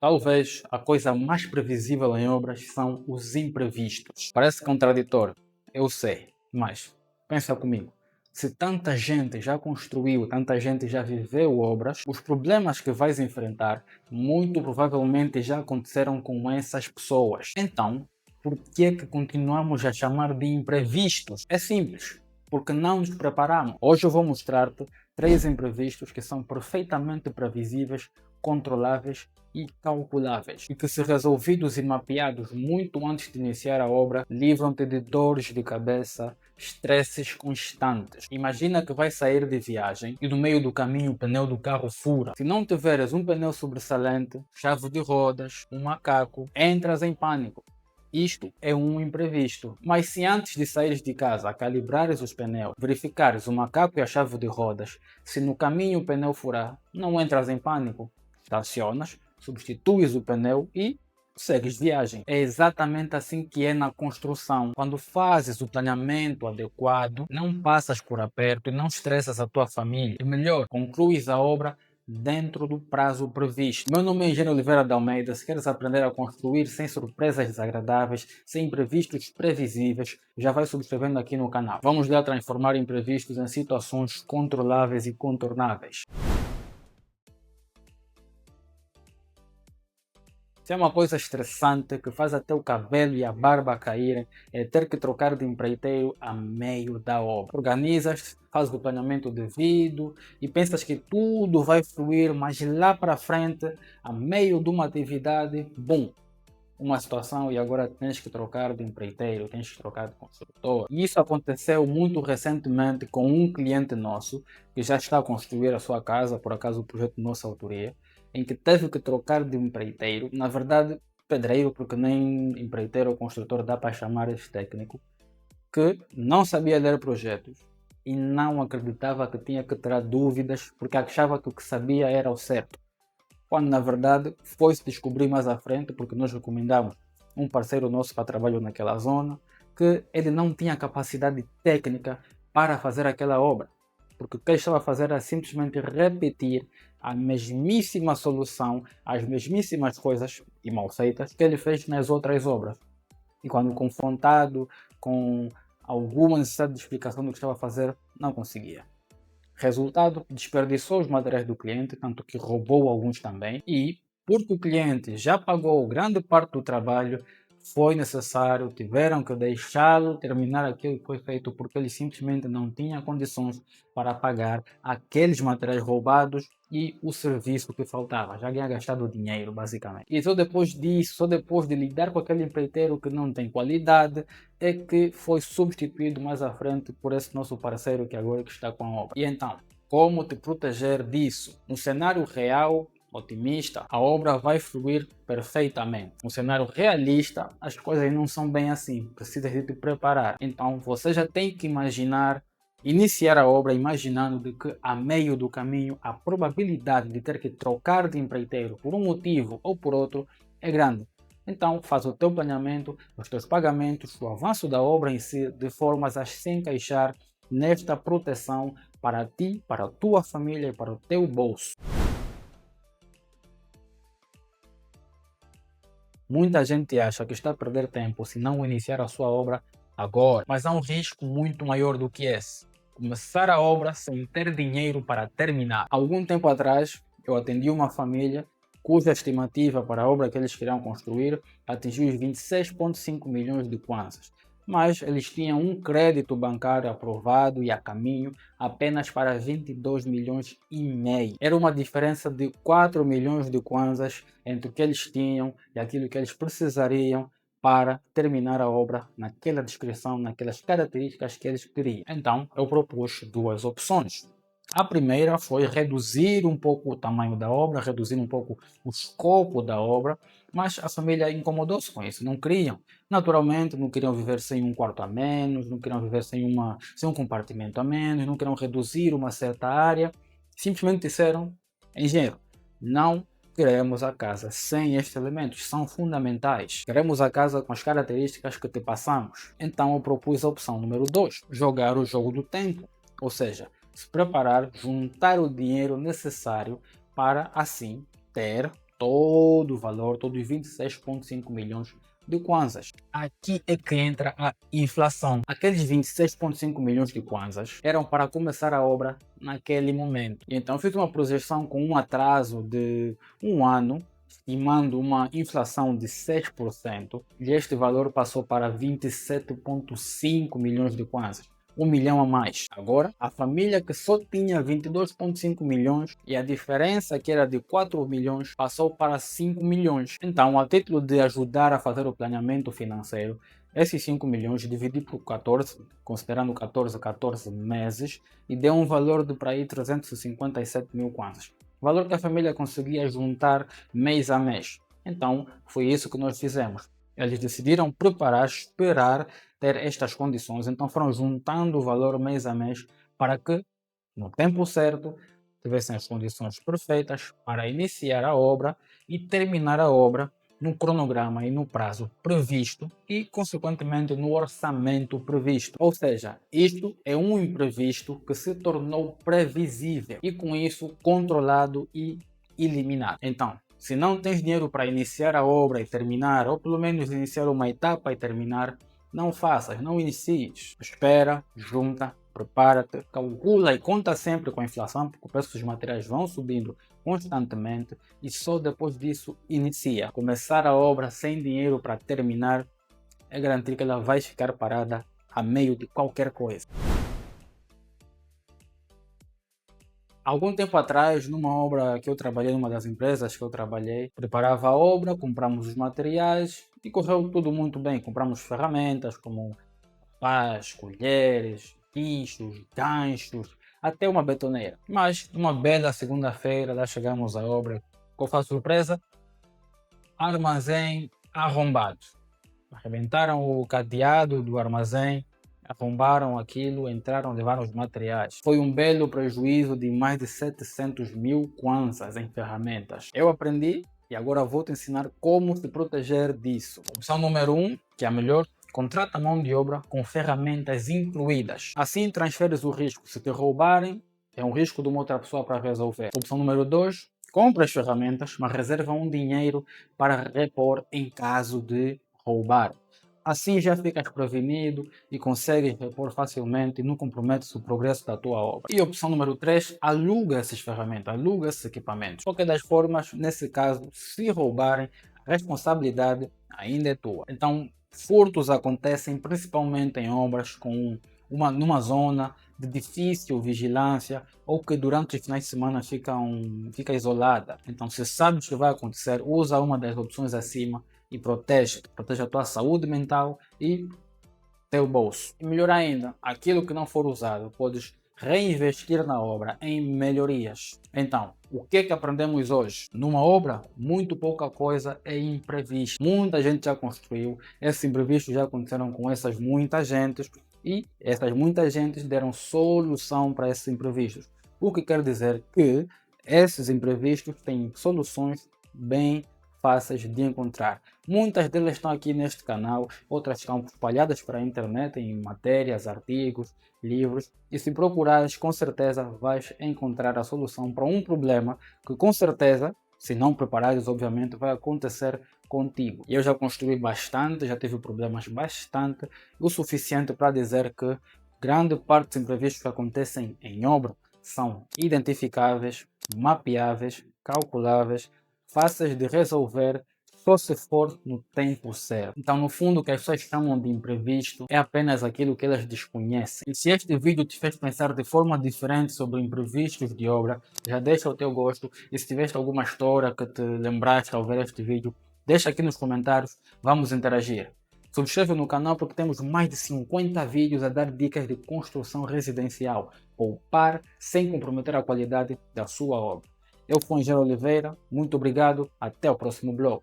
Talvez a coisa mais previsível em obras são os imprevistos. Parece contraditório, eu sei, mas pensa comigo. Se tanta gente já construiu, tanta gente já viveu obras, os problemas que vais enfrentar muito provavelmente já aconteceram com essas pessoas. Então, por que é que continuamos a chamar de imprevistos? É simples, porque não nos preparamos. Hoje eu vou mostrar-te 3 imprevistos que são perfeitamente previsíveis, controláveis e calculáveis, e que, se resolvidos e mapeados muito antes de iniciar a obra, livram-te de dores de cabeça, estresses constantes. Imagina que vais sair de viagem e no meio do caminho o pneu do carro fura. Se não tiveres um pneu sobressalente, chave de rodas, um macaco, entras em pânico. Isto é um imprevisto. Mas se antes de saíres de casa calibrares os pneus, verificares o macaco e a chave de rodas, se no caminho o pneu furar, não entras em pânico. Estacionas, substituis o pneu e segues viagem. É exatamente assim que é na construção. Quando fazes o planeamento adequado, não passas por aperto e não estressas a tua família. E melhor, concluis a obra dentro do prazo previsto. Meu nome é Engenheiro Oliveira de Almeida. Se queres aprender a construir sem surpresas desagradáveis, sem imprevistos previsíveis, já vai subscrevendo aqui no canal. Vamos lá transformar imprevistos em situações controláveis e contornáveis. Se é uma coisa estressante que faz até o cabelo e a barba caírem, é ter que trocar de empreiteiro a meio da obra. Organizas, fazes o planeamento devido e pensas que tudo vai fluir, mas lá para frente, a meio de uma atividade, bum, uma situação e agora tens que trocar de empreiteiro, tens que trocar de construtor. E isso aconteceu muito recentemente com um cliente nosso que já está a construir a sua casa, por acaso o projeto de nossa autoria, em que teve que trocar de empreiteiro, na verdade pedreiro, porque nem empreiteiro ou construtor dá para chamar esse técnico, que não sabia ler projetos e não acreditava que tinha que tirar dúvidas porque achava que o que sabia era o certo, quando na verdade foi-se descobrir mais à frente, porque nós recomendamos um parceiro nosso para trabalho naquela zona, que ele não tinha capacidade técnica para fazer aquela obra, porque o que ele estava a fazer era simplesmente repetir a mesmíssima solução, as mesmíssimas coisas e mal feitas que ele fez nas outras obras. E quando confrontado com alguma necessidade de explicação do que estava a fazer, não conseguia. Resultado, desperdiçou os materiais do cliente, tanto que roubou alguns também, e, porque o cliente já pagou grande parte do trabalho, foi necessário, tiveram que deixá-lo terminar aquilo que foi feito, porque ele simplesmente não tinha condições para pagar aqueles materiais roubados e o serviço que faltava. Já tinha gastado dinheiro, basicamente. E só depois disso, só depois de lidar com aquele empreiteiro que não tem qualidade, é que foi substituído mais à frente por esse nosso parceiro que agora que está com a obra. E então, como te proteger disso? No cenário real, otimista, a obra vai fluir perfeitamente. No cenário realista, as coisas não são bem assim, precisa de te preparar. Então, você já tem que imaginar, iniciar a obra imaginando de que a meio do caminho a probabilidade de ter que trocar de empreiteiro por um motivo ou por outro é grande. Então, faz o teu planeamento, os teus pagamentos, o avanço da obra em si, de formas a se encaixar nesta proteção para ti, para a tua família e para o teu bolso. Muita gente acha que está a perder tempo se não iniciar a sua obra agora, mas há um risco muito maior do que esse. Começar a obra sem ter dinheiro para terminar. Algum tempo atrás, eu atendi uma família cuja estimativa para a obra que eles queriam construir atingiu os 26,5 milhões de kwanzas. Mas eles tinham um crédito bancário aprovado e a caminho apenas para 22 milhões e meio. Era uma diferença de 4 milhões de kwanzas entre o que eles tinham e aquilo que eles precisariam para terminar a obra naquela descrição, naquelas características que eles queriam. Então, eu propus duas opções. A primeira foi reduzir um pouco o tamanho da obra, reduzir um pouco o escopo da obra, mas a família incomodou-se com isso, não queriam. Naturalmente, não queriam viver sem um quarto a menos, não queriam viver sem um compartimento a menos, não queriam reduzir uma certa área. Simplesmente disseram, engenheiro, não queremos a casa sem estes elementos, são fundamentais. Queremos a casa com as características que te passamos. Então eu propus a opção número 2, jogar o jogo do tempo, ou seja, se preparar, juntar o dinheiro necessário para assim ter todo o valor, todos os 26,5 milhões de kwanzas. Aqui é que entra a inflação. Aqueles 26,5 milhões de kwanzas eram para começar a obra naquele momento. E então fiz uma projeção com um atraso de um ano, estimando uma inflação de 6%, e este valor passou para 27,5 milhões de kwanzas. 1 milhão a mais. Agora, a família que só tinha 22,5 milhões e a diferença que era de 4 milhões passou para 5 milhões. Então, a título de ajudar a fazer o planeamento financeiro, esses 5 milhões dividi por 14, considerando 14 meses, e deu um valor de para aí 357 mil kwanzas. Valor que a família conseguia juntar mês a mês. Então, foi isso que nós fizemos. Eles decidiram preparar, esperar ter estas condições, então foram juntando o valor mês a mês para que, no tempo certo, tivessem as condições perfeitas para iniciar a obra e terminar a obra no cronograma e no prazo previsto e, consequentemente, no orçamento previsto. Ou seja, isto é um imprevisto que se tornou previsível e, com isso, controlado e eliminado. Então, se não tens dinheiro para iniciar a obra e terminar, ou pelo menos iniciar uma etapa e terminar, não faças, não inicies. Espera, junta, prepara-te, calcula e conta sempre com a inflação, porque o preço dos materiais vão subindo constantemente e só depois disso inicia. Começar a obra sem dinheiro para terminar é garantir que ela vai ficar parada a meio de qualquer coisa. Algum tempo atrás, numa obra que eu trabalhei, numa das empresas que eu trabalhei, preparava a obra, compramos os materiais e correu tudo muito bem. Compramos ferramentas como pás, colheres, guinchos, ganchos, até uma betoneira. Mas, numa bela segunda-feira, lá chegamos à obra, qual foi a surpresa? Armazém arrombado. Arrebentaram o cadeado do armazém, arrombaram aquilo, entraram, levaram os materiais. Foi um belo prejuízo de mais de 700 mil kwanzas em ferramentas. Eu aprendi e agora vou te ensinar como se proteger disso. Opção número 1, que é a melhor: contrata mão de obra com ferramentas incluídas. Assim transferes o risco. Se te roubarem, é um risco de uma outra pessoa para resolver. Opção número 2, compra as ferramentas, mas reserva um dinheiro para repor em caso de roubar. Assim já ficas prevenido e consegues repor facilmente e não comprometes o progresso da tua obra. E opção número 3, aluga essas ferramentas, aluga esses equipamentos. De qualquer das formas, nesse caso, se roubarem, a responsabilidade ainda é tua. Então, furtos acontecem principalmente em obras numa zona de difícil vigilância ou que durante os finais de semana fica isolada. Então, se sabes que vai acontecer, usa uma das opções acima e protege a tua saúde mental e teu bolso. E melhor ainda, aquilo que não for usado, podes reinvestir na obra em melhorias. Então, o que é que aprendemos hoje? Numa obra, muito pouca coisa é imprevisto. Muita gente já construiu, esses imprevistos já aconteceram com essas muitas gentes e essas muitas gentes deram solução para esses imprevistos. O que quer dizer que esses imprevistos têm soluções bem fáceis de encontrar. Muitas delas estão aqui neste canal, outras estão espalhadas para a internet em matérias, artigos, livros, e se procurares, com certeza vais encontrar a solução para um problema que, com certeza, se não preparares, obviamente, vai acontecer contigo. Eu já construí bastante, já tive problemas bastante, o suficiente para dizer que grande parte dos imprevistos que acontecem em obra são identificáveis, mapeáveis, calculáveis, fáceis de resolver só se for no tempo certo. Então, no fundo, o que as pessoas chamam de imprevisto é apenas aquilo que elas desconhecem. E se este vídeo te fez pensar de forma diferente sobre imprevistos de obra, já deixa o teu gosto. E se tiveste alguma história que te lembraste ao ver este vídeo, deixa aqui nos comentários, vamos interagir. Subscreve no canal porque temos mais de 50 vídeos a dar dicas de construção residencial. Poupar sem comprometer a qualidade da sua obra. Eu fui Angelo Oliveira, muito obrigado, até o próximo blog.